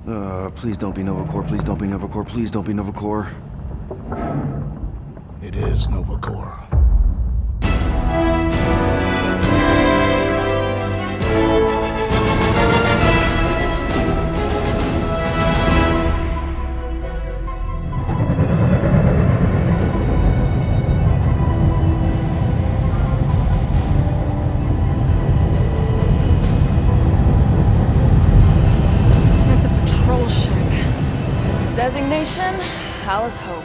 Please don't be Novacore, please don't be Novacore, please don't be Novacore. It is Novacore. Designation, Hal's Hope.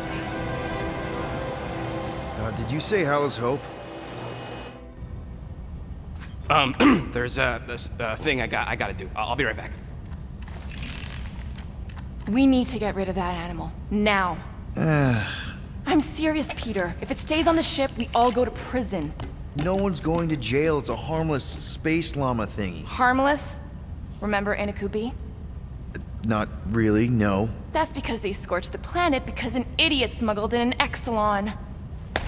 Did you say Hal's Hope? There's this thing I gotta do. I'll be right back. We need to get rid of that animal, now. I'm serious, Peter. If it stays on the ship, we all go to prison. No one's going to jail, it's a harmless space llama thingy. Harmless? Remember Inakubi? Not really, no. That's because they scorched the planet because an idiot smuggled in an Exelon.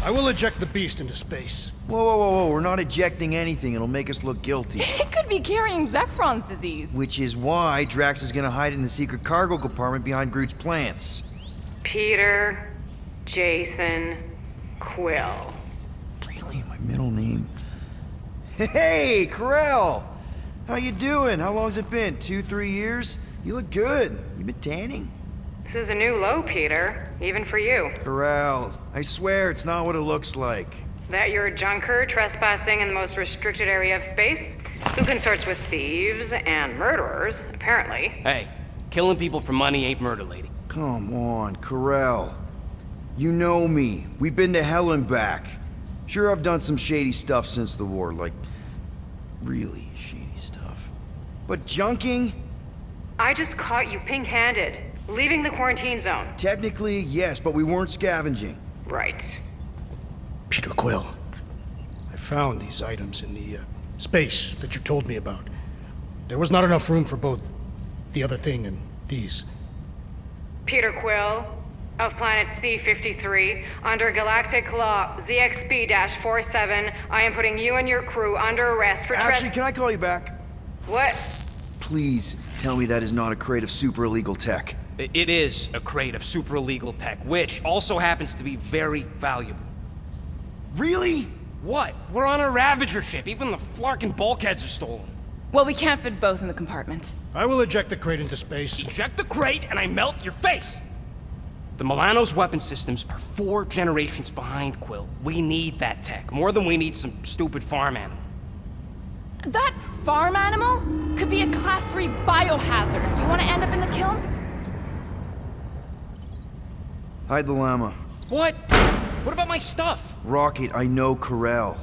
I will eject the beast into space. Whoa, we're not ejecting anything, it'll make us look guilty. It could be carrying Zephron's disease. Which is why Drax is gonna hide in the secret cargo compartment behind Groot's plants. Peter, Jason, Quill. Really? My middle name? Hey, Corell! How you doing? How long's it been? 2-3 years? You look good. You been tanning? This is a new low, Peter. Even for you. Corell, I swear it's not what it looks like. That you're a junker trespassing in the most restricted area of space? Who consorts with thieves and murderers, apparently. Hey, killing people for money ain't murder, lady. Come on, Corell. You know me. We've been to hell and back. Sure, I've done some shady stuff since the war, like really shady stuff. But junking? I just caught you pink-handed, leaving the quarantine zone. Technically, yes, but we weren't scavenging. Right. Peter Quill, I found these items in the space that you told me about. There was not enough room for both the other thing and these. Peter Quill, of planet C-53, under Galactic Law ZXB-47, I am putting you and your crew under arrest for Actually, can I call you back? What? Please tell me that is not a crate of super illegal tech. It is a crate of super illegal tech, which also happens to be very valuable. Really? What? We're on a Ravager ship. Even the flarkin' bulkheads are stolen. Well, we can't fit both in the compartment. I will eject the crate into space. Eject the crate and I melt your face! The Milano's weapon systems are 4 generations behind, Quill. We need that tech, more than we need some stupid farm animal. That farm animal could be a Class 3 biohazard. You want to end up in the kiln? Hide the llama. What? What about my stuff? Rocket, I know Corell.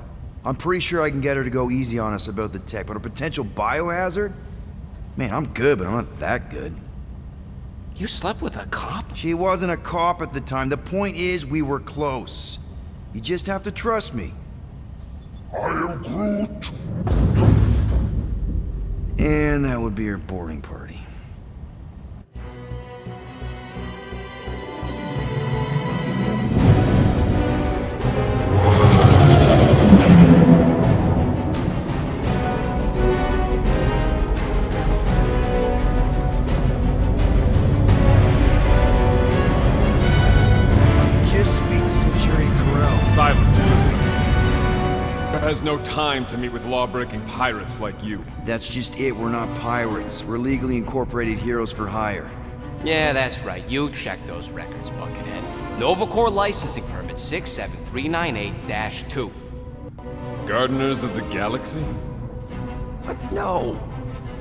I'm pretty sure I can get her to go easy on us about the tech, but a potential biohazard? Man, I'm good, but I'm not that good. You slept with a cop? She wasn't a cop at the time. The point is, we were close. You just have to trust me. I am Groot. And that would be her boarding party. Just speak to Centurion Corell. Silence, prisoner. Has no time to meet with law-breaking pirates like you. That's just it. We're not pirates. We're legally incorporated heroes for hire. Yeah, that's right. You check those records, Buckethead. Novacore licensing permit 67398-2. Gardeners of the Galaxy? What? No.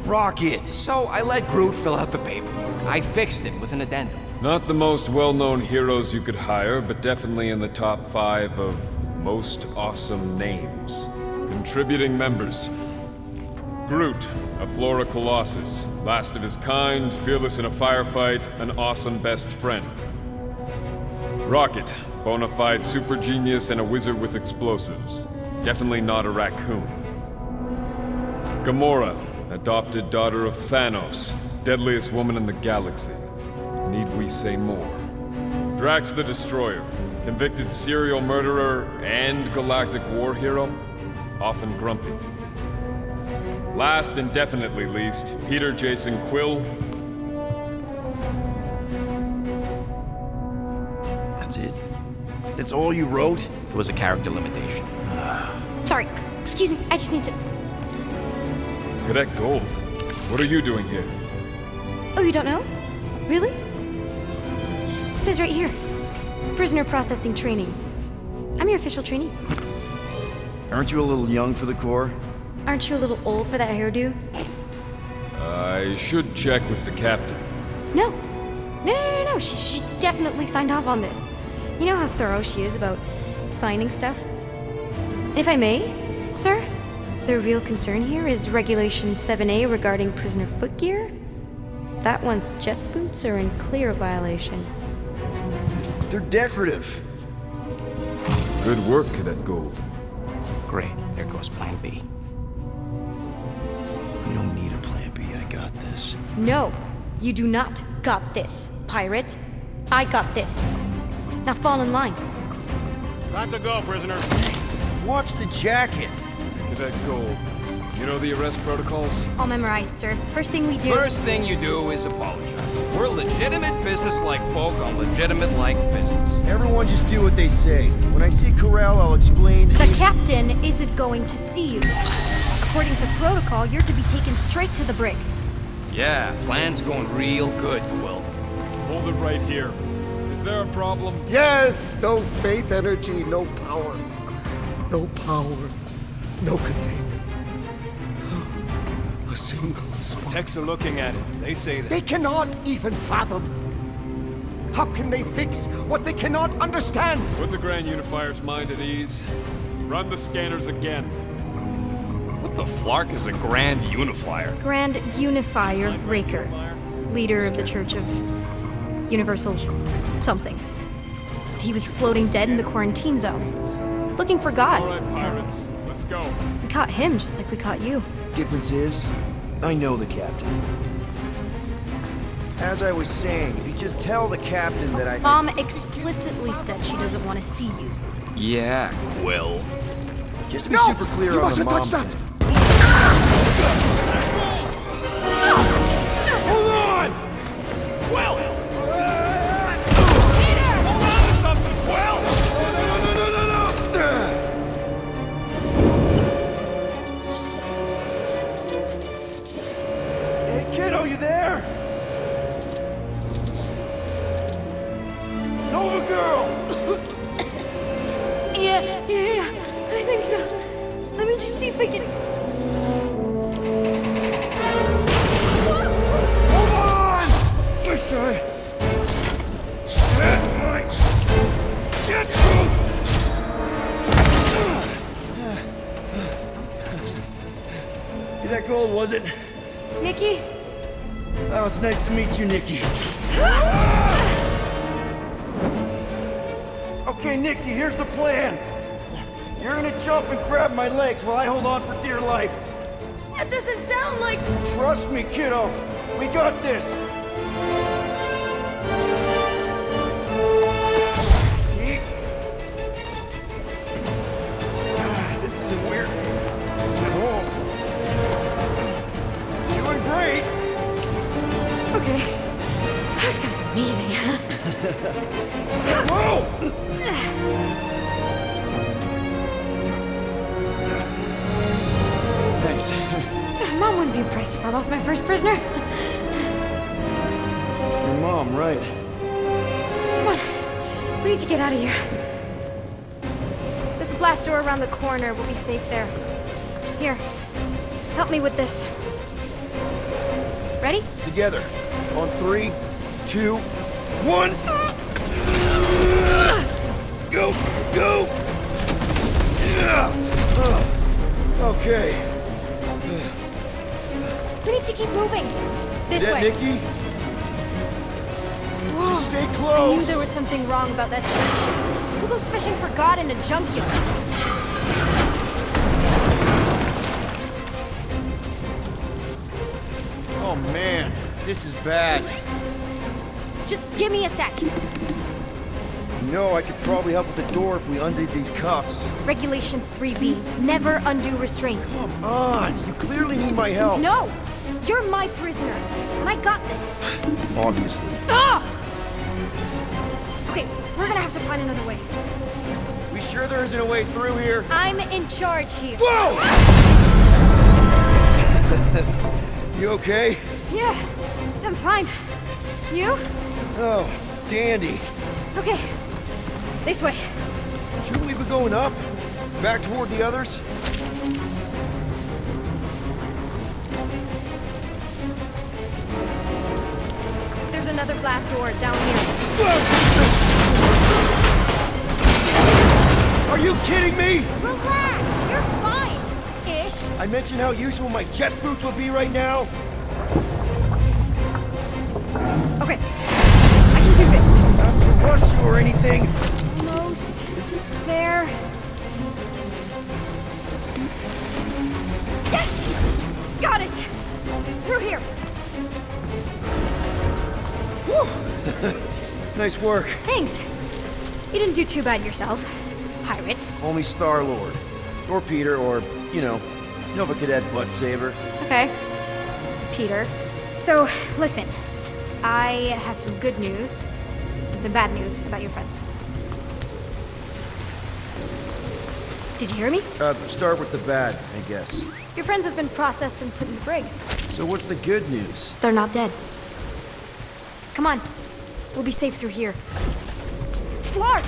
Rocket. So I let Groot fill out the paperwork. I fixed it with an addendum. Not the most well-known heroes you could hire, but definitely in the top 5 of most awesome names. Contributing members. Groot, a Flora Colossus, last of his kind, fearless in a firefight, an awesome best friend. Rocket, bona fide super genius and a wizard with explosives. Definitely not a raccoon. Gamora, adopted daughter of Thanos, deadliest woman in the galaxy. Need we say more? Drax the Destroyer, convicted serial murderer and galactic war hero, often grumpy. Last and definitely least, Peter Jason Quill, That's all you wrote? It was a character limitation. Sorry, excuse me, I just need to... Cadet Gold, what are you doing here? Oh, you don't know? Really? It says right here. Prisoner processing training. I'm your official trainee. Aren't you a little young for the Corps? Aren't you a little old for that hairdo? I should check with the captain. No. No. She definitely signed off on this. You know how thorough she is about signing stuff? If I may, sir, the real concern here is Regulation 7A regarding prisoner footgear. That one's jet boots are in clear violation. They're decorative. Good work, Cadet Gold. Great, there goes Plan B. You don't need a plan B, I got this. No, you do not got this, pirate. I got this. Now fall in line. Got to go, prisoner. Watch the jacket. Cadet Gold, you know the arrest protocols? All memorized, sir. First thing we do... First thing you do is apologize. We're legitimate business-like folk on legitimate-like business. Everyone just do what they say. When I see Corral, I'll explain... The captain isn't going to see you. According to protocol, you're to be taken straight to the brig. Yeah, plan's going real good, Quill. Hold it right here. Is there a problem? Yes, no faith energy, no power. No power, no containment. A single spark. Techs are looking at it. They say that. They cannot even fathom. How can they fix what they cannot understand? Put the Grand Unifier's mind at ease. Run the scanners again. What the flark is a Grand Unifier? Grand Unifier Raker, leader of the Church of Universal something. He was floating dead in the quarantine zone, looking for God. All right, pirates, let's go. We caught him just like we caught you. Difference is, I know the captain. As I was saying, if you just tell the captain that I... Mom explicitly said she doesn't want to see you. Yeah, Quill. Just to be super clear you on the mustn't mom touch that. thing. Hold on! Quill! Hold on to something, Quill! Hey, kiddo, you there? Nova girl! Yeah, I think so. Let me just see if I can... Hold on! Sorry. Get troops! Hey, that gold, was it? Nikki? Oh, it's nice to meet you, Nikki. Okay, Nikki, here's the plan. You're gonna jump and grab my legs while I hold on for dear life. That doesn't sound like... Trust me, kiddo. We got this. See? This isn't weird. At home. Doing great. Okay. That was kind of amazing, huh? Whoa! Thanks. Mom wouldn't be impressed if I lost my first prisoner. Your mom, right? Come on. We need to get out of here. There's a glass door around the corner. We'll be safe there. Here. Help me with this. Ready? Together. On 3, 2, 1. Go! Go! Okay. We need to keep moving. This Is that way. Nikki? Whoa. Just stay I close. knew there was something wrong about that church. Who goes fishing for God in a junkyard? Oh man, this is bad. Just give me a sec. You know, I could probably help with the door if we undid these cuffs. Regulation 3B. Never undo restraints. Come on, you clearly need my help. No! You're my prisoner, and I got this. Obviously. Ah! Okay, we're gonna have to find another way. We sure there isn't a way through here? I'm in charge here. Whoa! You okay? Yeah, I'm fine. You? Oh, dandy. Okay, this way. Shouldn't we be going up? Back toward the others? There's another glass door down here. Are you kidding me? Relax, you're fine. Ish. I mentioned how useful my jet boots will be right now. Okay, I can do this. Not to rush you or anything. Almost there. Yes! Got it! Through here. Nice work. Thanks. You didn't do too bad yourself, pirate. Only Star-Lord. Or Peter, or, you know, Nova Cadet Butt Saver. Okay. Peter. So, listen. I have some good news and some bad news about your friends. Did you hear me? Start with the bad, I guess. Your friends have been processed and put in the brig. So what's the good news? They're not dead. Come on. We'll be safe through here. Flark!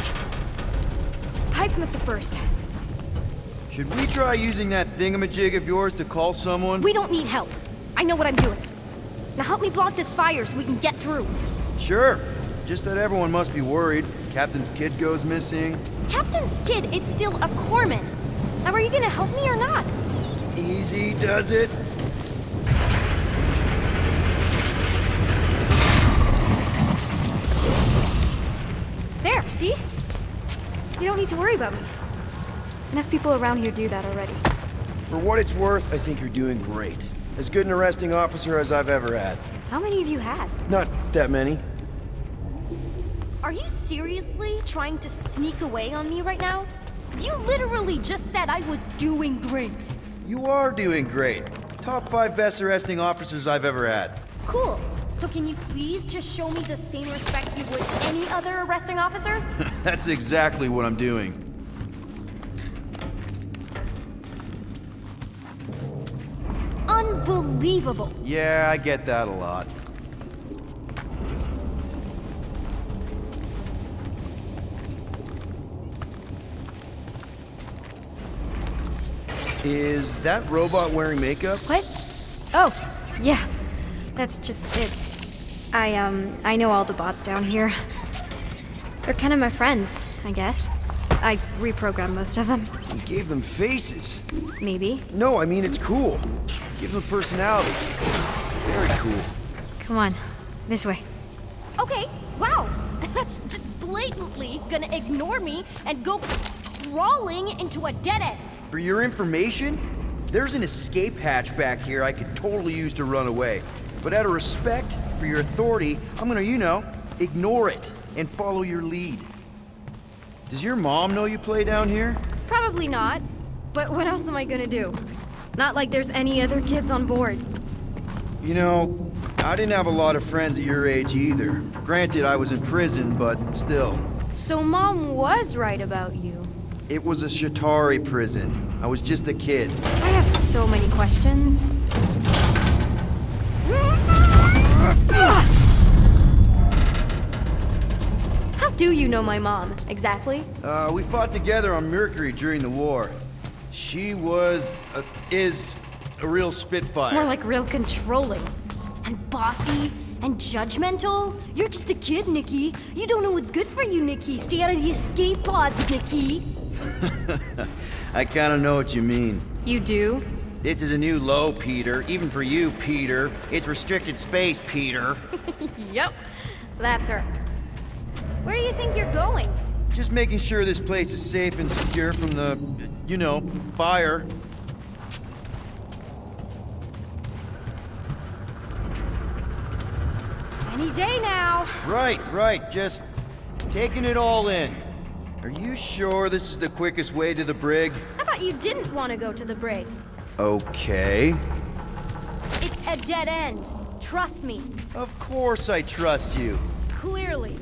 Pipes must have burst. Should we try using that thingamajig of yours to call someone? We don't need help. I know what I'm doing. Now help me block this fire so we can get through. Sure. Just that everyone must be worried. Captain's kid goes missing. Captain's kid is still a corpsman. Now are you gonna help me or not? Easy does it. There, see? You don't need to worry about me. Enough people around here do that already. For what it's worth, I think you're doing great. As good an arresting officer as I've ever had. How many of you had? Not that many. Are you seriously trying to sneak away on me right now? You literally just said I was doing great. You are doing great. Top 5 best arresting officers I've ever had. Cool. So can you please just show me the same respect you would any other arresting officer? That's exactly what I'm doing. Unbelievable. Yeah, I get that a lot. Is that robot wearing makeup? What? Oh, yeah. That's just it. I know all the bots down here. They're kind of my friends, I guess. I reprogrammed most of them. You gave them faces. Maybe. No, I mean, it's cool. Give them personality. Very cool. Come on, this way. Okay, wow. That's just blatantly gonna ignore me and go crawling into a dead end. For your information, there's an escape hatch back here I could totally use to run away. But out of respect for your authority, I'm gonna, you know, ignore it and follow your lead. Does your mom know you play down here? Probably not. But what else am I gonna do? Not like there's any other kids on board. You know, I didn't have a lot of friends at your age either. Granted, I was in prison, but still. So Mom was right about you. It was a Shatari prison. I was just a kid. I have so many questions. How do you know my mom, exactly? We fought together on Mercury during the war. She is a real spitfire. More like real controlling. And bossy. And judgmental. You're just a kid, Nikki. You don't know what's good for you, Nikki. Stay out of the escape pods, Nikki. I kinda know what you mean. You do? This is a new low, Peter. Even for you, Peter. It's restricted space, Peter. Yep. That's her. Where do you think you're going? Just making sure this place is safe and secure from the, you know, fire. Any day now. Right. Just taking it all in. Are you sure this is the quickest way to the brig? I thought you didn't want to go to the brig. Okay. It's a dead end. Trust me. Of course I trust you. Clearly.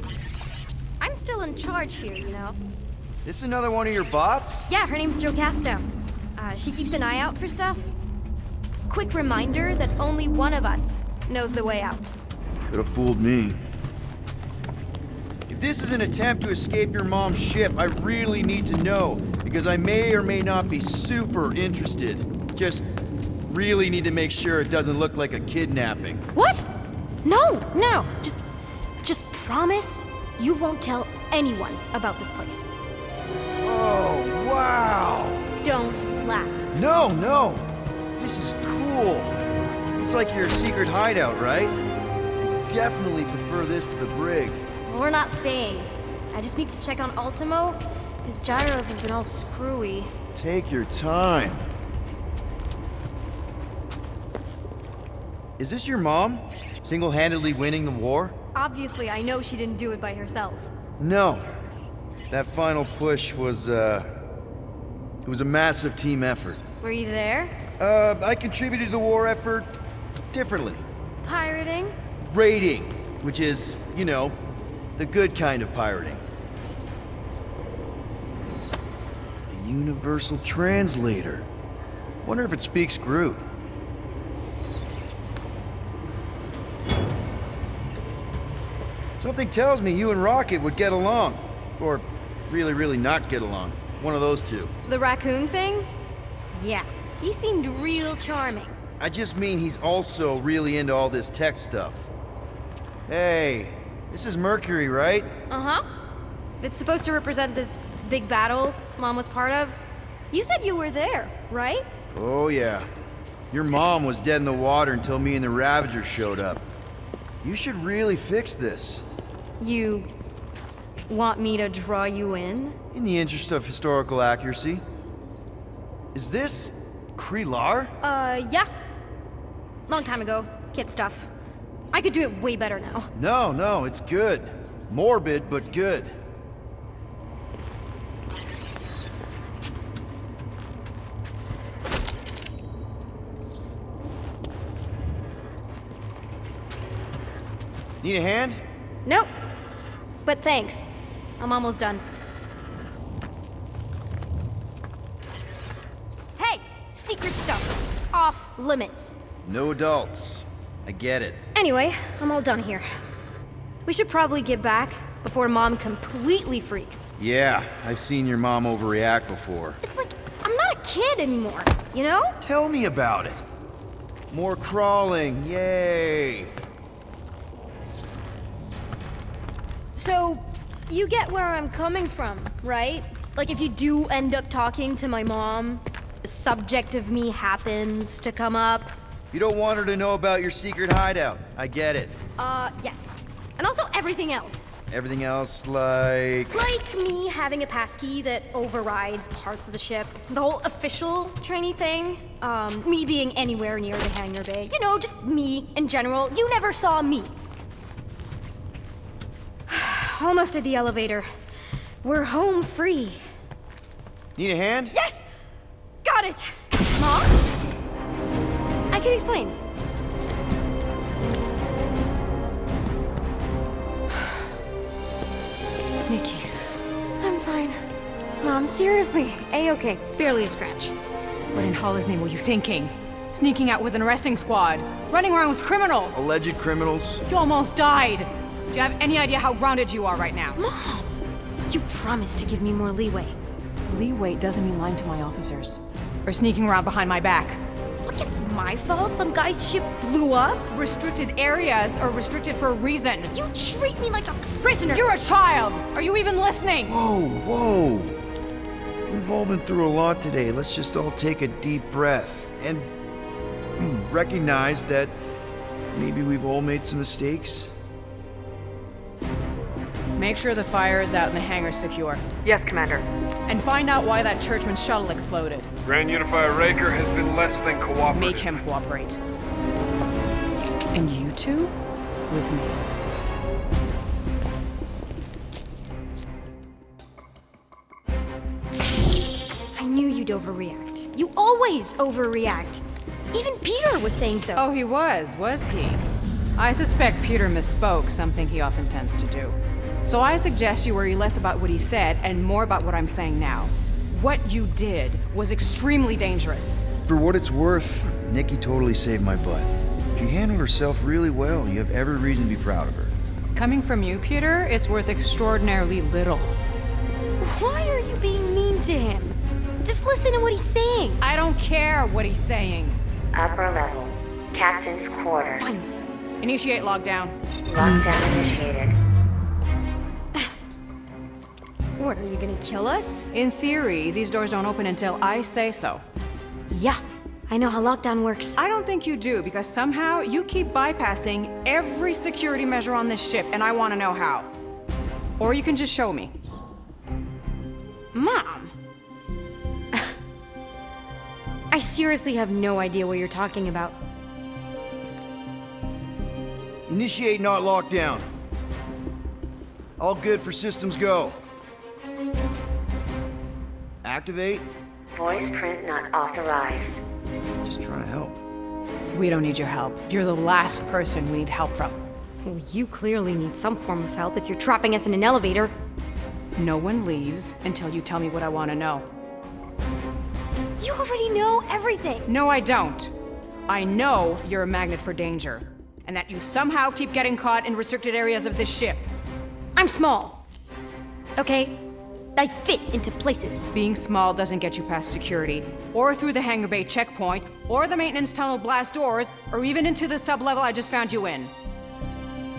I'm Someone's still in charge here, you know? This another one of your bots? Yeah, her name's Jocasta. She keeps an eye out for stuff. Quick reminder that only one of us knows the way out. Could have fooled me. If this is an attempt to escape your mom's ship, I really need to know, because I may or may not be super interested. Just really need to make sure it doesn't look like a kidnapping. What? No. Just promise you won't tell anyone about this place. Oh, wow! Don't laugh. No. This is cool. It's like your secret hideout, right? I definitely prefer this to the brig. We're not staying. I just need to check on Ultimo. His gyros have been all screwy. Take your time. Is this your mom? Single-handedly winning the war? Obviously, I know she didn't do it by herself. No. That final push was, it was a massive team effort. Were you there? I contributed to the war effort differently. Pirating? Raiding, which is, you know, the good kind of pirating. The Universal Translator. Wonder if it speaks Groot. Something tells me you and Rocket would get along. Or really not get along. One of those two. The raccoon thing? Yeah, he seemed real charming. I just mean he's also really into all this tech stuff. Hey, this is Mercury, right? Uh-huh. It's supposed to represent this big battle Mom was part of. You said you were there, right? Oh yeah. Your mom was dead in the water until me and the Ravagers showed up. You should really fix this. You want me to draw you in? In the interest of historical accuracy. Is this Krelar? Yeah. Long time ago. Kid stuff. I could do it way better now. No, it's good. Morbid, but good. Need a hand? Nope. But thanks. I'm almost done. Hey! Secret stuff. Off limits. No adults. I get it. Anyway, I'm all done here. We should probably get back before Mom completely freaks. Yeah, I've seen your mom overreact before. It's like, I'm not a kid anymore, you know? Tell me about it. More crawling, yay! So, you get where I'm coming from, right? Like if you do end up talking to my mom, the subject of me happens to come up. You don't want her to know about your secret hideout. I get it. Yes. And also everything else. Everything else, like... Like me having a passkey that overrides parts of the ship. The whole official trainee thing. Me being anywhere near the hangar bay. You know, just me in general. You never saw me. Almost at the elevator. We're home free. Need a hand? Yes! Got it! Mom? I can explain. Nikki. I'm fine. Mom, seriously. A-okay. Barely a scratch. What in Hollis' name were you thinking? Sneaking out with an arresting squad? Running around with criminals? Alleged criminals? You almost died! Do you have any idea how grounded you are right now? Mom! You promised to give me more leeway. Leeway doesn't mean lying to my officers. Or sneaking around behind my back. Look, it's my fault some guy's ship blew up. Restricted areas are restricted for a reason. You treat me like a prisoner! You're a child! Are you even listening? Whoa! We've all been through a lot today. Let's just all take a deep breath and recognize that maybe we've all made some mistakes. Make sure the fire is out and the hangar's secure. Yes, Commander. And find out why that churchman's shuttle exploded. Grand Unifier Raker has been less than cooperative. Make him cooperate. And you two? With me. I knew you'd overreact. You always overreact. Even Peter was saying so. Oh, he was he? I suspect Peter misspoke, something he often tends to do. So I suggest you worry less about what he said and more about what I'm saying now. What you did was extremely dangerous. For what it's worth, Nikki totally saved my butt. She handled herself really well. You have every reason to be proud of her. Coming from you, Peter, it's worth extraordinarily little. Why are you being mean to him? Just listen to what he's saying. I don't care what he's saying. Upper level. Captain's quarters. Initiate lockdown. Lockdown initiated. What, are you gonna kill us? In theory, these doors don't open until I say so. Yeah, I know how lockdown works. I don't think you do, because somehow you keep bypassing every security measure on this ship, and I want to know how. Or you can just show me. Mom! I seriously have no idea what you're talking about. Initiate not lockdown. All good for systems go. Activate. Voice print not authorized. Just trying to help. We don't need your help. You're the last person we need help from. Well, you clearly need some form of help if you're trapping us in an elevator. No one leaves until you tell me what I want to know. You already know everything. No, I don't. I know you're a magnet for danger, and that you somehow keep getting caught in restricted areas of this ship. I'm small. Okay? I fit into places. Being small doesn't get you past security, or through the hangar bay checkpoint, or the maintenance tunnel blast doors, or even into the sub-level I just found you in.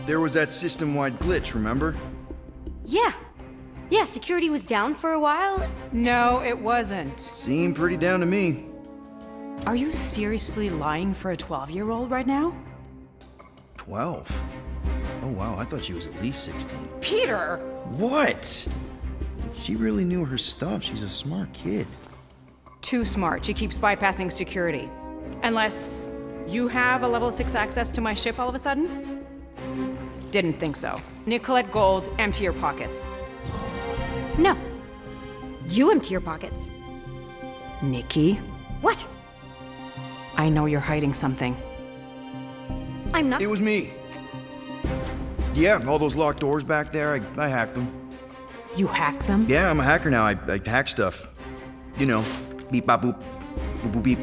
There was that system-wide glitch, remember? Yeah. Yeah, security was down for a while. No, it wasn't. Seemed pretty down to me. Are you seriously lying for a 12-year-old right now? 12? Oh wow, I thought she was at least 16. Peter! What? She really knew her stuff. She's a smart kid. Too smart. She keeps bypassing security. Unless you have a level 6 access to my ship all of a sudden? Didn't think so. Nicolette Gold, empty your pockets. No. You empty your pockets. Nikki? What? I know you're hiding something. I'm not. It was me. Yeah, all those locked doors back there, I hacked them. You hacked them? Yeah, I'm a hacker now. I hack stuff. You know, beep, bop, boop, boop, boop, beep.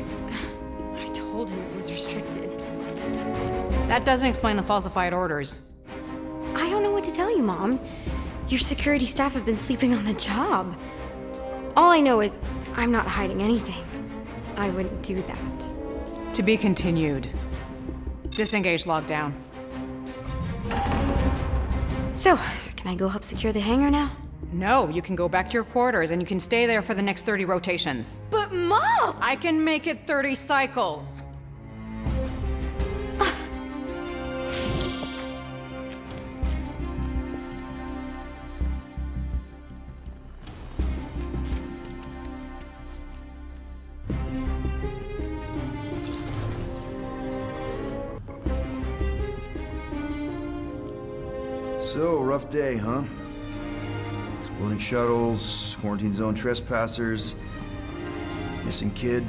I told him it was restricted. That doesn't explain the falsified orders. I don't know what to tell you, Mom. Your security staff have been sleeping on the job. All I know is I'm not hiding anything. I wouldn't do that. To be continued. Disengage lockdown. So, can I go help secure the hangar now? No, you can go back to your quarters and you can stay there for the next 30 rotations. But Mom! I can make it 30 cycles. So, rough day, huh? Exploding shuttles, quarantine zone trespassers, missing kid.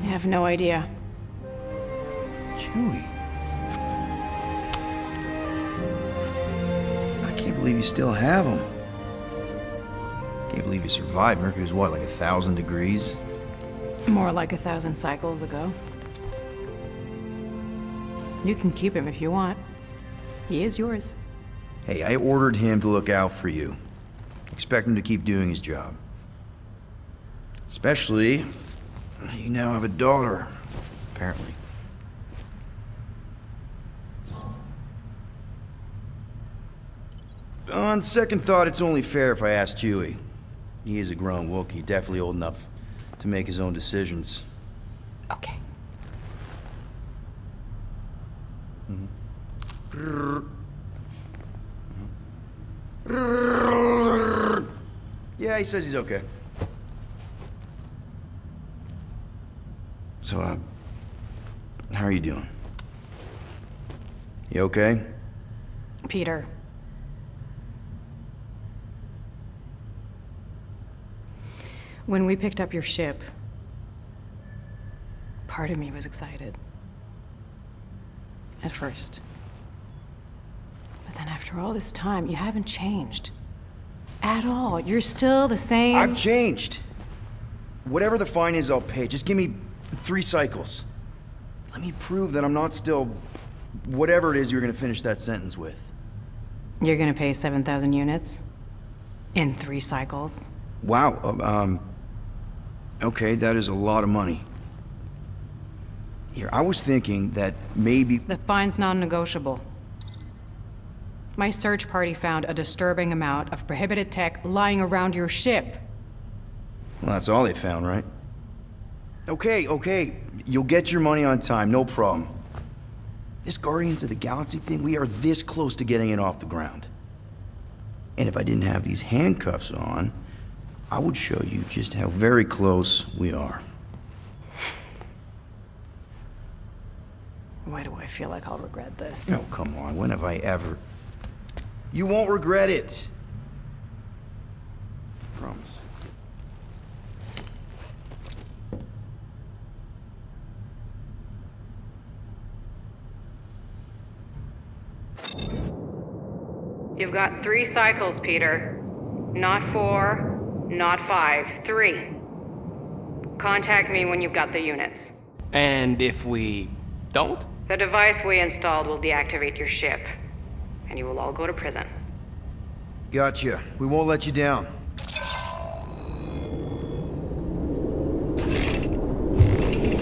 I have no idea. Chewie. I can't believe you still have him. Can't believe you survived. Mercury's what, like 1,000 degrees? More like 1,000 cycles ago. You can keep him if you want. He is yours. Hey, I ordered him to look out for you. Expect him to keep doing his job. Especially, you now have a daughter, apparently. On second thought, it's only fair if I ask Chewie. He is a grown Wookiee, definitely old enough to make his own decisions. Okay. Yeah, he says he's okay. So, how are you doing? You okay? Peter. When we picked up your ship, part of me was excited. At first. But then after all this time, you haven't changed. At all. You're still the same... I've changed. Whatever the fine is, I'll pay. Just give me 3 cycles. Let me prove that I'm not still... whatever it is you're gonna finish that sentence with. You're gonna pay 7,000 units? In 3 cycles? Wow, okay, that is a lot of money. Here, I was thinking that maybe... The fine's non-negotiable. My search party found a disturbing amount of prohibited tech lying around your ship. Well, that's all they found, right? Okay. You'll get your money on time, no problem. This Guardians of the Galaxy thing, we are this close to getting it off the ground. And if I didn't have these handcuffs on, I would show you just how very close we are. Why do I feel like I'll regret this? Oh, come on, when have I ever... You won't regret it. Promise. You've got 3 cycles, Peter. Not 4, not 5, 3. Contact me when you've got the units. And if we don't? The device we installed will deactivate your ship, and you will all go to prison. Gotcha. We won't let you down.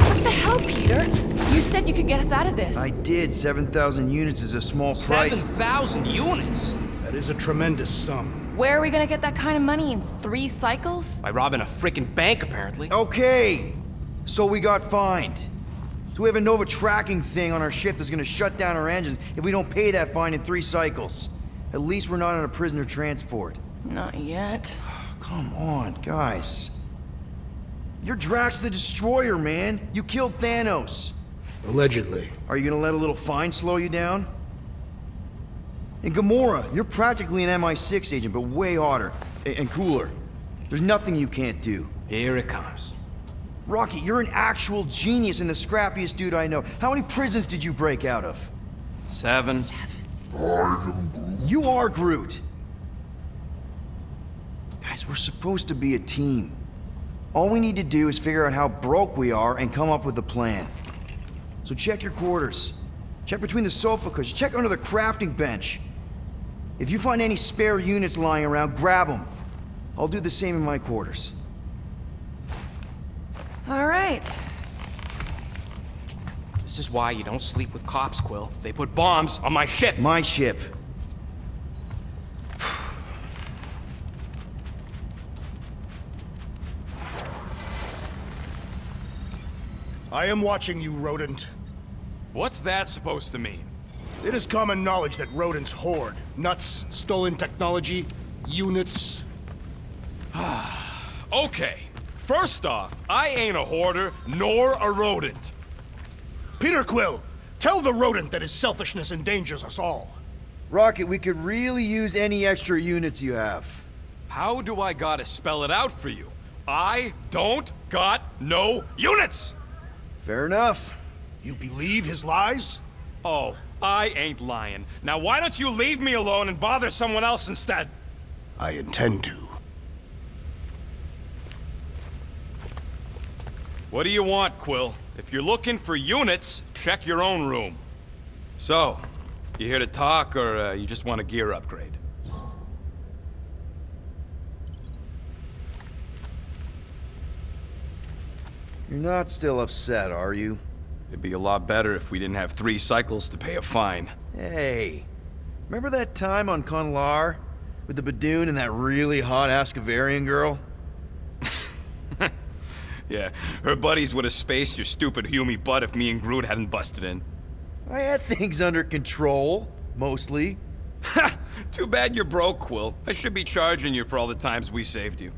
What the hell, Peter? You said you could get us out of this. I did. 7,000 units is a small price. 7,000 units? That is a tremendous sum. Where are we gonna get that kind of money in 3 cycles? By robbing a freaking bank, apparently. Okay. So we got fined. So we have a Nova tracking thing on our ship that's gonna shut down our engines if we don't pay that fine in 3 cycles. At least we're not on a prisoner transport. Not yet. Come on, guys. You're Drax the Destroyer, man. You killed Thanos. Allegedly. Are you gonna let a little fine slow you down? And Gamora, you're practically an MI6 agent, but way hotter and cooler. There's nothing you can't do. Here it comes. Rocky, you're an actual genius and the scrappiest dude I know. How many prisons did you break out of? 7. You are Groot. Guys, we're supposed to be a team. All we need to do is figure out how broke we are and come up with a plan. So check your quarters. Check between the sofa cushions. Check under the crafting bench. If you find any spare units lying around, grab them. I'll do the same in my quarters. All right. This is why you don't sleep with cops, Quill. They put bombs on my ship. My ship. I am watching you, rodent. What's that supposed to mean? It is common knowledge that rodents hoard nuts, stolen technology, units. Okay, first off, I ain't a hoarder nor a rodent. Peter Quill, tell the rodent that his selfishness endangers us all. Rocket, we could really use any extra units you have. How do I gotta spell it out for you? I don't got no units! Fair enough. You believe his lies? Oh, I ain't lying. Now why don't you leave me alone and bother someone else instead? I intend to. What do you want, Quill? If you're looking for units, check your own room. So, you here to talk, or you just want a gear upgrade? You're not still upset, are you? It'd be a lot better if we didn't have 3 cycles to pay a fine. Hey, remember that time on Conlar with the Badoon and that really hot Ascavarian girl? Yeah, her buddies would have spaced your stupid Humy butt if me and Groot hadn't busted in. I had things under control, mostly. Ha! Too bad you're broke, Quill. I should be charging you for all the times we saved you.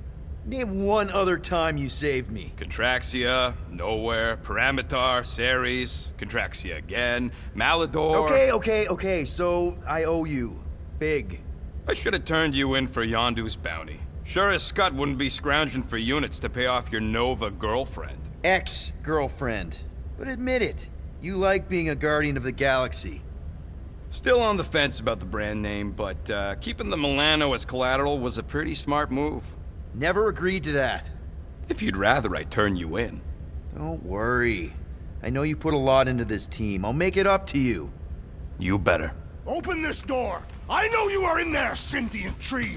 Name one other time you saved me. Contraxia, Nowhere, Paramitar, Ceres, Contraxia again, Malador... Okay, so I owe you. Big. I should have turned you in for Yondu's bounty. Sure as Scott wouldn't be scrounging for units to pay off your Nova girlfriend. Ex-girlfriend. But admit it, you like being a Guardian of the Galaxy. Still on the fence about the brand name, but keeping the Milano as collateral was a pretty smart move. Never agreed to that. If you'd rather, I'd turn you in. Don't worry. I know you put a lot into this team. I'll make it up to you. You better. Open this door! I know you are in there, sentient tree!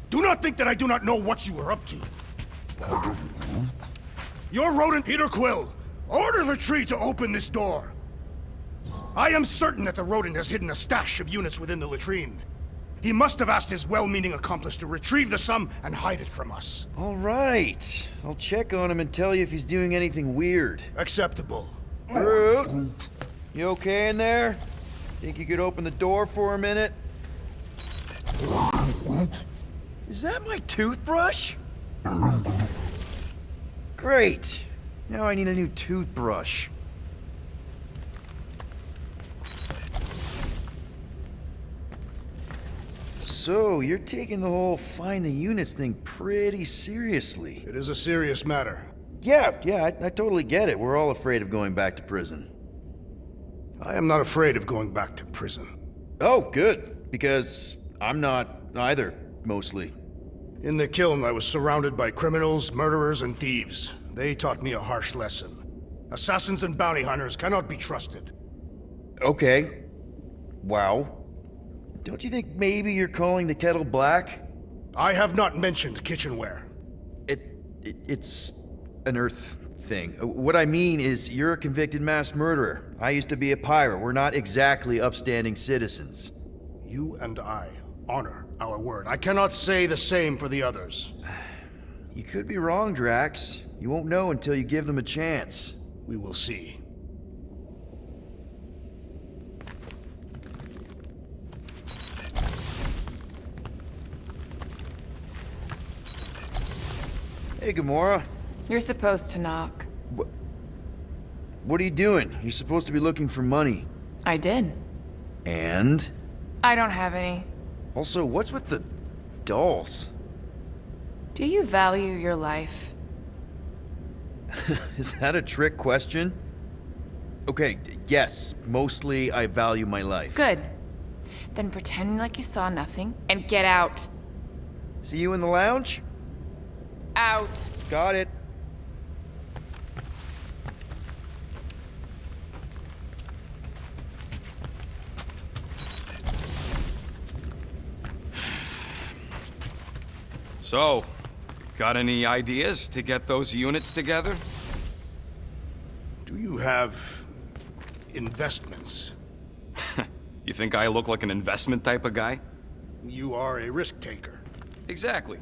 Do not think that I do not know what you are up to. Your rodent Peter Quill, order the tree to open this door. I am certain that the rodent has hidden a stash of units within the latrine. He must have asked his well-meaning accomplice to retrieve the sum and hide it from us. All right. I'll check on him and tell you if he's doing anything weird. Acceptable. Groot, you okay in there? Think you could open the door for a minute? Is that my toothbrush? Great. Now I need a new toothbrush. So, you're taking the whole find the units thing pretty seriously. It is a serious matter. Yeah, I totally get it. We're all afraid of going back to prison. I am not afraid of going back to prison. Oh, good. Because I'm not either, mostly. In the kiln, I was surrounded by criminals, murderers, and thieves. They taught me a harsh lesson. Assassins and bounty hunters cannot be trusted. Okay. Wow. Don't you think maybe you're calling the kettle black? I have not mentioned kitchenware. It's an Earth thing. What I mean is, you're a convicted mass murderer. I used to be a pirate. We're not exactly upstanding citizens. You and I honor our word. I cannot say the same for the others. You could be wrong, Drax. You won't know until you give them a chance. We will see. Hey, Gamora. You're supposed to knock. What are you doing? You're supposed to be looking for money. I did. And? I don't have any. Also, what's with the dolls? Do you value your life? Is that a trick question? Okay, yes, mostly I value my life. Good. Then pretend like you saw nothing and get out. See you in the lounge? Out. Got it. So, got any ideas to get those units together? Do you have investments? You think I look like an investment type of guy? You are a risk taker. Exactly.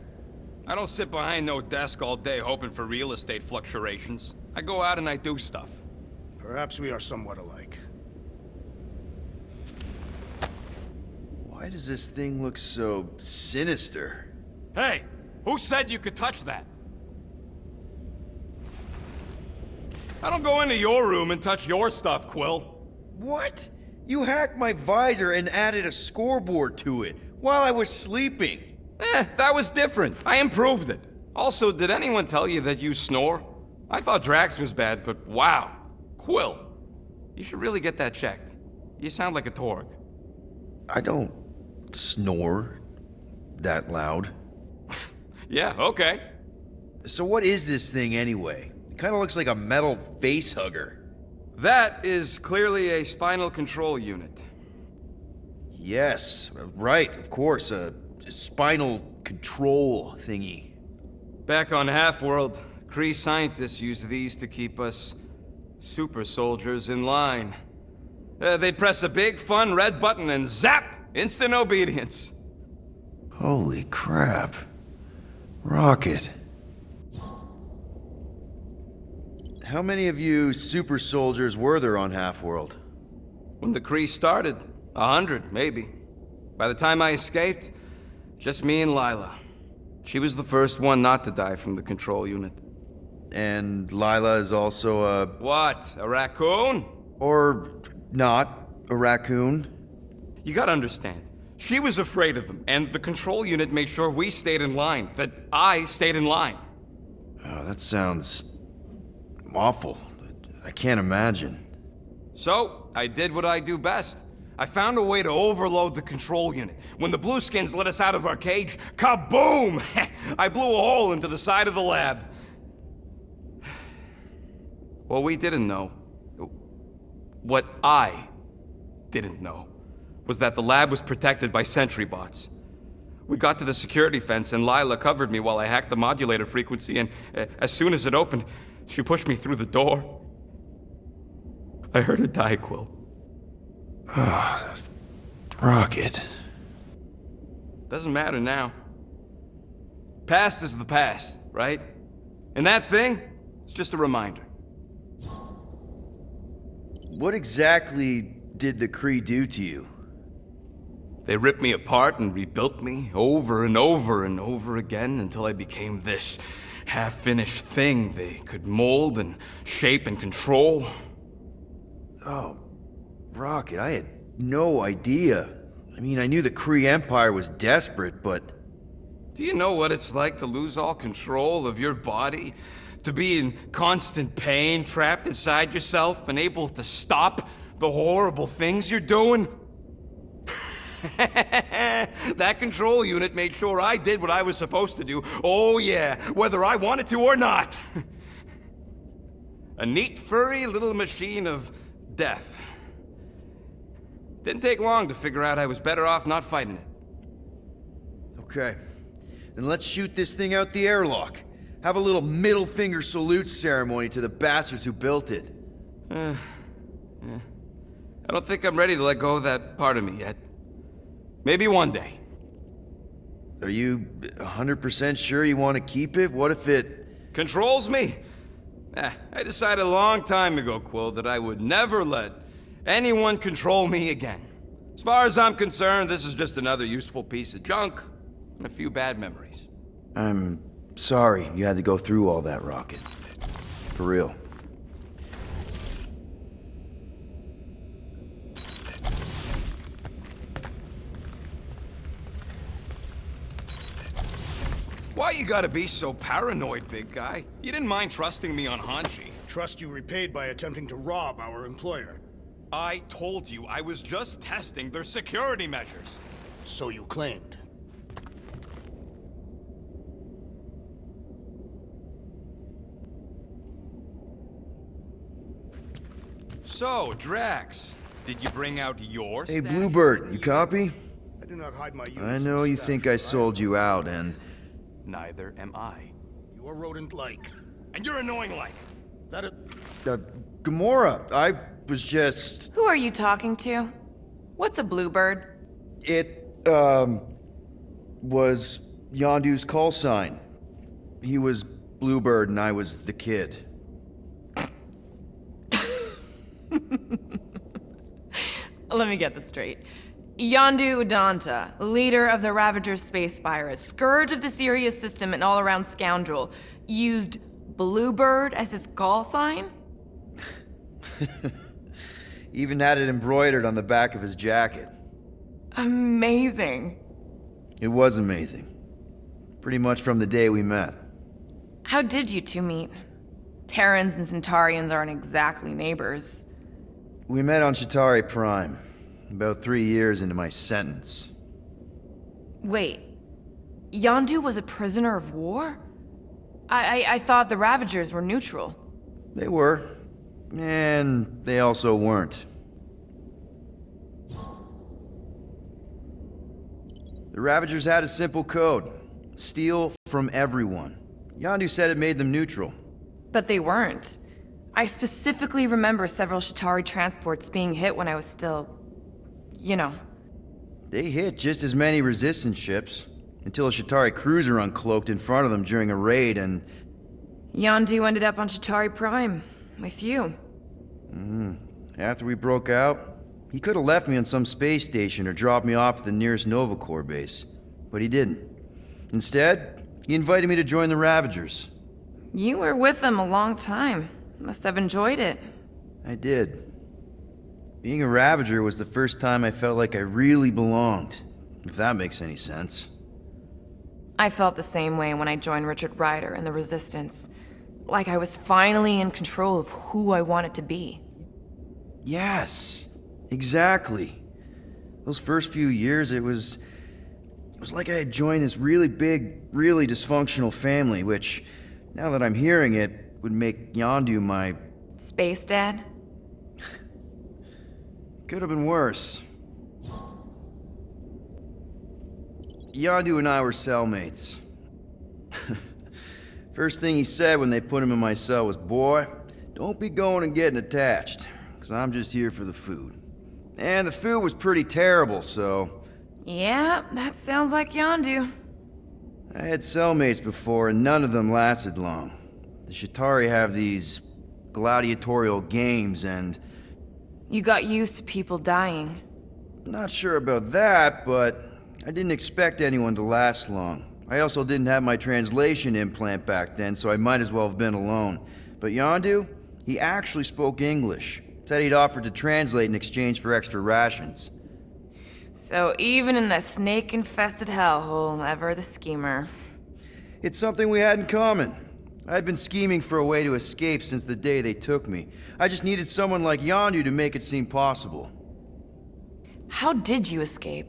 I don't sit behind no desk all day hoping for real estate fluctuations. I go out and I do stuff. Perhaps we are somewhat alike. Why does this thing look so sinister? Hey, who said you could touch that? I don't go into your room and touch your stuff, Quill. What? You hacked my visor and added a scoreboard to it while I was sleeping. That was different. I improved it. Also, did anyone tell you that you snore? I thought Drax was bad, but wow. Quill, you should really get that checked. You sound like a Torg. I don't snore that loud. Yeah, okay. So what is this thing anyway? It kind of looks like a metal face hugger. That is clearly a spinal control unit. Yes, right, of course, a spinal control thingy. Back on Half-World, Kree scientists use these to keep us super soldiers in line. They'd press a big, fun red button and zap! Instant obedience. Holy crap. Rocket. How many of you super soldiers were there on Half-World? When the Kree started, 100, maybe. By the time I escaped, just me and Lila. She was the first one not to die from the control unit. And Lila is also a... What, a raccoon? Or not a raccoon? You gotta understand, she was afraid of them, and the control unit made sure we stayed in line, that I stayed in line. Oh, that sounds awful. I can't imagine. So, I did what I do best. I found a way to overload the control unit. When the blueskins let us out of our cage, kaboom! I blew a hole into the side of the lab. What we didn't know, what I didn't know, was that the lab was protected by sentry bots. We got to the security fence and Lila covered me while I hacked the modulator frequency, and as soon as it opened, she pushed me through the door. I heard her die, Quill. Ah, Rocket. Doesn't matter now. Past is the past, right? And that thing, it's just a reminder. What exactly did the Kree do to you? They ripped me apart and rebuilt me over and over and over again until I became this half-finished thing they could mold and shape and control. Oh, Rocket, I had no idea. I mean, I knew the Kree Empire was desperate, but... Do you know what it's like to lose all control of your body? To be in constant pain, trapped inside yourself, unable to stop the horrible things you're doing? That control unit made sure I did what I was supposed to do. Oh yeah, whether I wanted to or not. A neat, furry little machine of death. Didn't take long to figure out I was better off not fighting it. Okay, then let's shoot this thing out the airlock. Have a little middle finger salute ceremony to the bastards who built it. Yeah. I don't think I'm ready to let go of that part of me yet. Maybe one day. Are you 100% sure you want to keep it? What if it... Controls me? I decided a long time ago, Quill, that I would never let anyone control me again. As far as I'm concerned, this is just another useful piece of junk and a few bad memories. I'm sorry you had to go through all that, Rocket. For real. Why you gotta be so paranoid, big guy? You didn't mind trusting me on Hanshi. Trust you repaid by attempting to rob our employer. I told you I was just testing their security measures. So you claimed. So, Drax, did you bring out your Hey, stash? Bluebird, you copy? I do not hide my units. I know you think I sold you out, and... Neither am I. You are rodent-like. And you're annoying like. That is... Gamora, I was just... Who are you talking to? What's a bluebird? It, was Yondu's call sign. He was Bluebird and I was the kid. Let me get this straight. Yondu Udanta, leader of the Ravager's space virus, scourge of the Sirius system and all-around scoundrel, used Bluebird as his call sign? Even had it embroidered on the back of his jacket. Amazing. It was amazing. Pretty much from the day we met. How did you two meet? Terrans and Centaurians aren't exactly neighbors. We met on Chitauri Prime, about 3 years into my sentence. Wait, Yondu was a prisoner of war? I thought the Ravagers were neutral. They were, and they also weren't. The Ravagers had a simple code. Steal from everyone. Yondu said it made them neutral. But they weren't. I specifically remember several Chitauri transports being hit when I was still... you know. They hit just as many resistance ships, until a Chitauri cruiser uncloaked in front of them during a raid and... Yondu ended up on Chitauri Prime, with you. After we broke out, he could have left me on some space station or dropped me off at the nearest Nova Corps base. But he didn't. Instead, he invited me to join the Ravagers. You were with them a long time. Must have enjoyed it. I did. Being a Ravager was the first time I felt like I really belonged, if that makes any sense. I felt the same way when I joined Richard Rider and the Resistance. Like I was finally in control of who I wanted to be. Yes, exactly. Those first few years, it was like I had joined this really big, really dysfunctional family, which, now that I'm hearing it, would make Yondu my... Space Dad? Could have been worse. Yondu and I were cellmates. First thing he said when they put him in my cell was, "Boy, don't be going and getting attached, because I'm just here for the food." And the food was pretty terrible, so... Yeah, that sounds like Yondu. I had cellmates before, and none of them lasted long. The Shatari have these gladiatorial games, and... You got used to people dying. Not sure about that, but I didn't expect anyone to last long. I also didn't have my translation implant back then, so I might as well have been alone. But Yondu, he actually spoke English. Said he'd offered to translate in exchange for extra rations. So even in that snake-infested hellhole, ever the schemer. It's something we had in common. I'd been scheming for a way to escape since the day they took me. I just needed someone like Yondu to make it seem possible. How did you escape?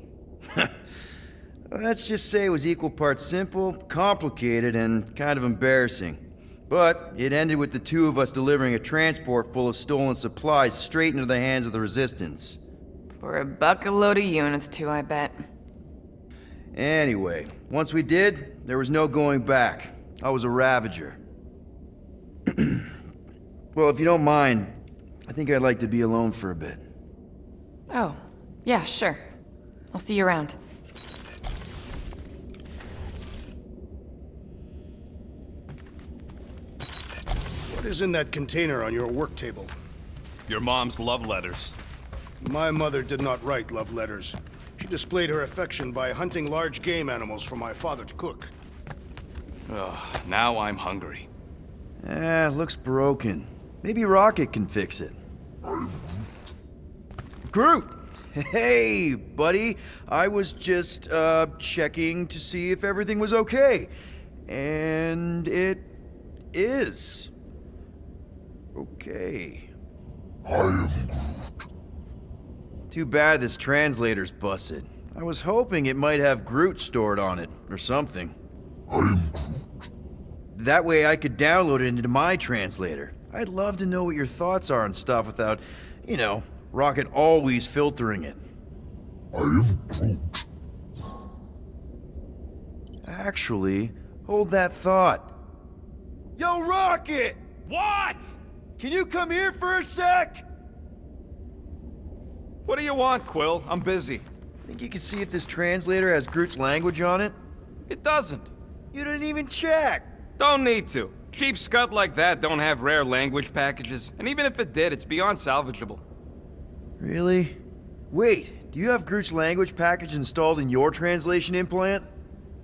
Let's just say it was equal parts simple, complicated, and kind of embarrassing. But it ended with the two of us delivering a transport full of stolen supplies straight into the hands of the Resistance. For a bucket load of units too, I bet. Anyway, once we did, there was no going back. I was a Ravager. Well, if you don't mind, I think I'd like to be alone for a bit. Oh, yeah, sure. I'll see you around. What is in that container on your work table? Your mom's love letters. My mother did not write love letters. She displayed her affection by hunting large game animals for my father to cook. Ugh, now I'm hungry. Looks broken. Maybe Rocket can fix it. Groot! Hey, buddy. I was just, checking to see if everything was okay. And it is. Okay. I am Groot. Too bad this translator's busted. I was hoping it might have Groot stored on it, or something. I am Groot. That way I could download it into my translator. I'd love to know what your thoughts are on stuff without, Rocket always filtering it. I am Groot. Actually, hold that thought. Yo, Rocket! What? Can you come here for a sec? What do you want, Quill? I'm busy. Think you can see if this translator has Groot's language on it? It doesn't. You didn't even check! Don't need to. Cheap scut like that don't have rare language packages, and even if it did, it's beyond salvageable. Really? Wait, do you have Groot's language package installed in your translation implant?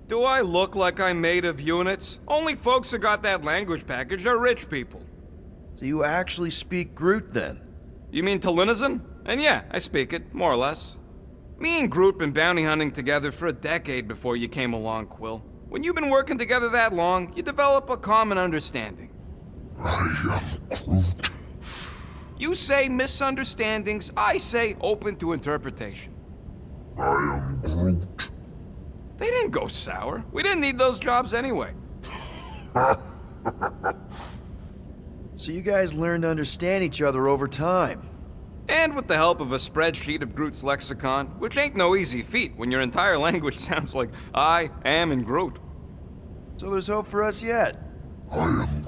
Do I look like I'm made of units? Only folks who got that language package are rich people. So you actually speak Groot then? You mean Talinisan? And yeah, I speak it, more or less. Me and Groot been bounty hunting together for a decade before you came along, Quill. When you've been working together that long, you develop a common understanding. I am Groot. You say misunderstandings, I say open to interpretation. I am Groot. They didn't go sour. We didn't need those jobs anyway. So you guys learned to understand each other over time. And with the help of a spreadsheet of Groot's lexicon, which ain't no easy feat when your entire language sounds like I am in Groot. So there's hope for us yet. I am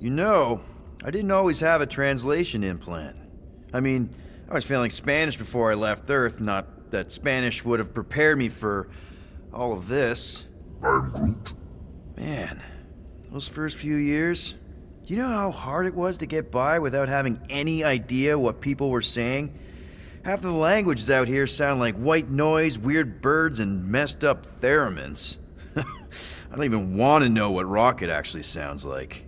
Groot. I didn't always have a translation implant. I mean, I was failing Spanish before I left Earth, not that Spanish would have prepared me for all of this. I am Groot. Man, those first few years, do you know how hard it was to get by without having any idea what people were saying? Half of the languages out here sound like white noise, weird birds, and messed up theremins. I don't even want to know what Rocket actually sounds like.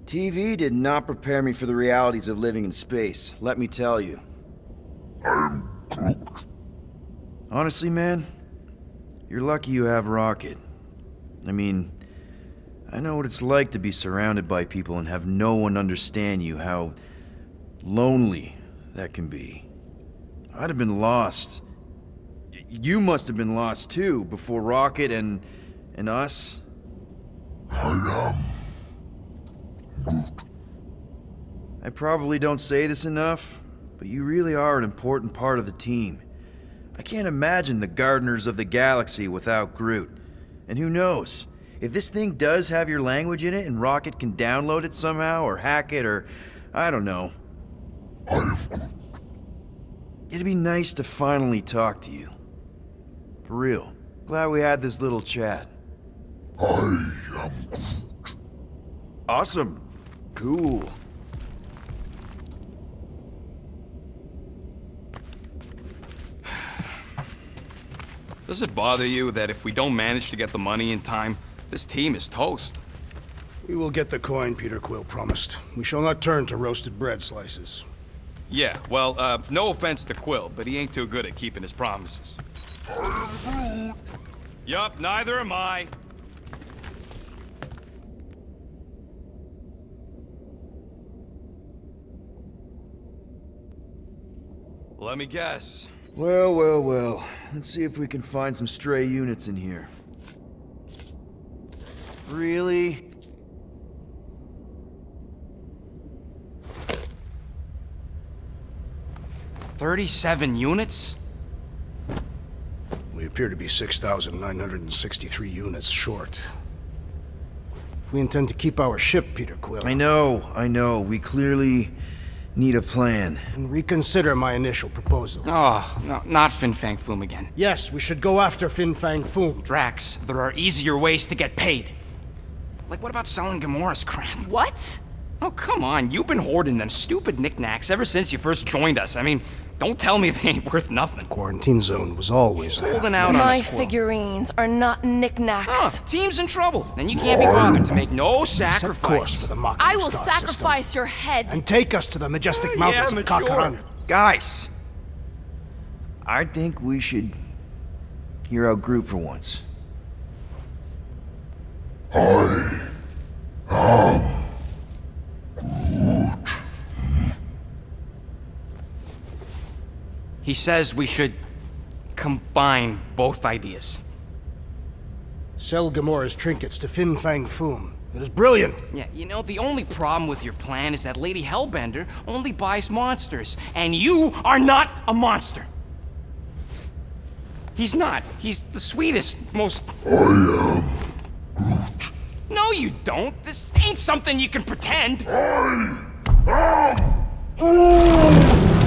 TV did not prepare me for the realities of living in space, let me tell you. I am Groot. Honestly, man, you're lucky you have Rocket. I mean, I know what it's like to be surrounded by people and have no one understand you, how lonely that can be. I'd have been lost. You must have been lost too, before Rocket and us. I probably don't say this enough, but you really are an important part of the team. I can't imagine the Gardeners of the Galaxy without Groot. And who knows, if this thing does have your language in it and Rocket can download it somehow, or hack it, or I don't know. It'd be nice to finally talk to you. For real. Glad we had this little chat. Awesome. Cool. Does it bother you that if we don't manage to get the money in time, this team is toast? We will get the coin, Peter Quill promised. We shall not turn to roasted bread slices. Yeah, well, no offense to Quill, but he ain't too good at keeping his promises. Yup, neither am I. Let me guess. Well. Let's see if we can find some stray units in here. Really? $37 units? We appear to be 6,963 units short. If we intend to keep our ship, Peter Quill... I know. We clearly need a plan. And reconsider my initial proposal. Oh, no, not Fin Fang Foom again. Yes, we should go after Fin Fang Foom. Drax, there are easier ways to get paid. Like, what about selling Gamora's crap? What? Oh, come on. You've been hoarding them stupid knickknacks ever since you first joined us. I mean, don't tell me they ain't worth nothing. Quarantine zone was always holding out on My us, Quill. figurines are not knickknacks. Team's in trouble. Then you can't be bothered to make no Set course sacrifice. for the Mach I will Star sacrifice system, your head. and take us to the majestic mountains of mature. Kakaran. Guys! I think we should hear out Groot for once. He says we should combine both ideas. Sell Gamora's trinkets to Fin Fang Foom. It is brilliant. Yeah, you know, the only problem with your plan is that Lady Hellbender only buys monsters, and you are not a monster. He's not. He's the sweetest, most... I am Groot. No, you don't. This ain't something you can pretend. I am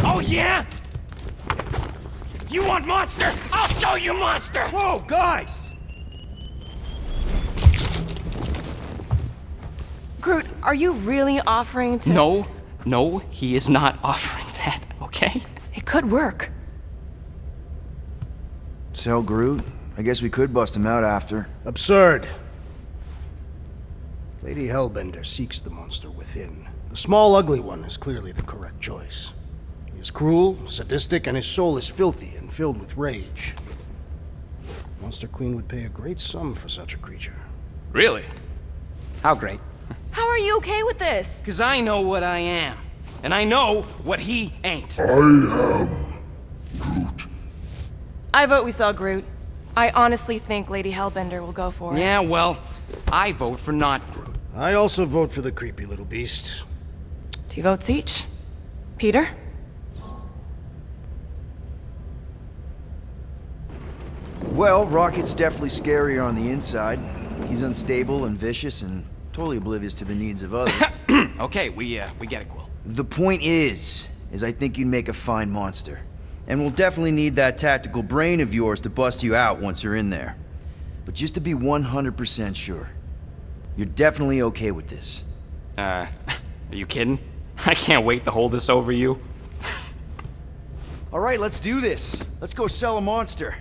Oh, yeah? You want monster? I'll show you monster! Whoa, guys! Groot, are you really offering to... No, he is not offering that, okay? It could work. Sell Groot? I guess we could bust him out after. Absurd. Lady Hellbender seeks the monster within. The small, ugly one is clearly the correct choice. He is cruel, sadistic, and his soul is filthy and filled with rage. Monster Queen would pay a great sum for such a creature. Really? How great? How are you okay with this? Because I know what I am. And I know what he ain't. I am Groot. I vote we sell Groot. I honestly think Lady Hellbender will go for it. Yeah, well, I vote for not Groot. I also vote for the creepy little beast. 2 votes each. Peter? Well, Rocket's definitely scarier on the inside. He's unstable and vicious and totally oblivious to the needs of others. Okay, we get it, Quill. The point is I think you'd make a fine monster. And we'll definitely need that tactical brain of yours to bust you out once you're in there. But just to be 100% sure, you're definitely okay with this. Are you kidding? I can't wait to hold this over you. All right, let's do this. Let's go sell a monster.